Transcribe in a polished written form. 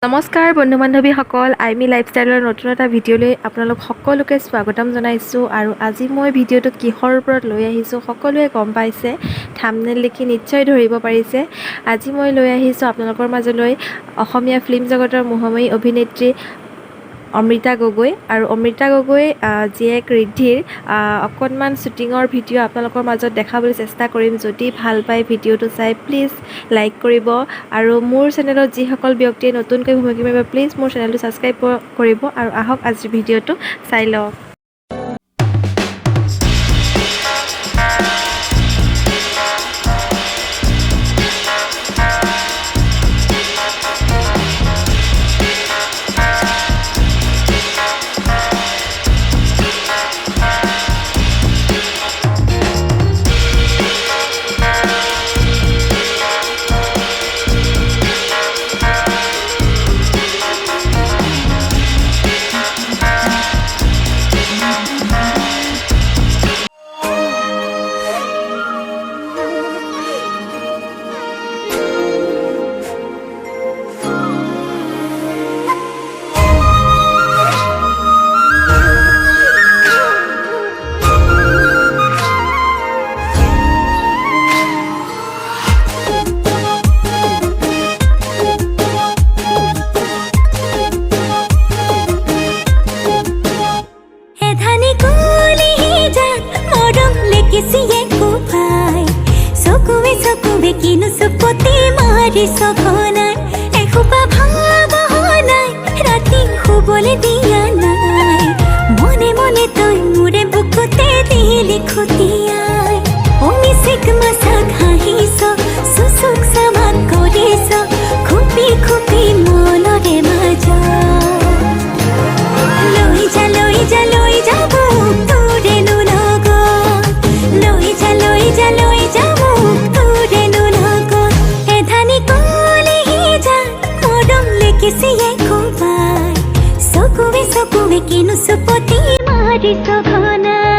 নমস্কাৰ বন্ধু বান্ধৱীসকল আইমি লাইফষ্টাইলৰ নতুন এটা ভিডিঅ'লৈ আপোনালোক সকলোকে স্বাগতম জনাইছোঁ আৰু আজি মই ভিডিঅ'টো কিহৰ ওপৰত লৈ আহিছোঁ সকলোৱে গম পাইছে থাম্বনেইল দেখি নিশ্চয় ধৰিব পাৰিছে আজি মই লৈ আহিছোঁ আপোনালোকৰ মাজলৈ অসমীয়া ফিল্ম জগতৰ মোহময়ী অভিনেত্ৰী অমৃতা গগৈ আৰু অমৃতা গগৈ জীয়েক ৰিদ্ধিৰ অকণমান শ্বুটিঙৰ ভিডিঅ' আপোনালোকৰ মাজত দেখাবলৈ চেষ্টা কৰিম যদি ভাল পায় ভিডিঅ'টো চাই প্লিজ লাইক কৰিব আৰু মোৰ চেনেলত যিসকল ব্যক্তিয়ে নতুনকৈ ভুমুকি মাৰিব প্লিজ মোৰ চেনেলটো ছাবস্ক্ৰাইব কৰিব আৰু আহক আজিৰ ভিডিঅ'টো চাই লওক কিনো চুপতি মাৰি সঘনাই এসোপা ভাবনাই ৰাতি শুবলৈ দিয়া নাই মনে মনে তই মোৰে বুকুতে দিলি খুটিয়াই অমিচিক মাছাক হাঁহিছ চুচুক চামাক কৰিছ খুপি খুপি মনৰে মাজত লৈ যা লৈ যা লৈ যাব তোৰেনো লগত লৈ যা লৈ যা লৈ যাব চকুৱে চকুৱে কিনো চুপতি মাৰি সঘনাই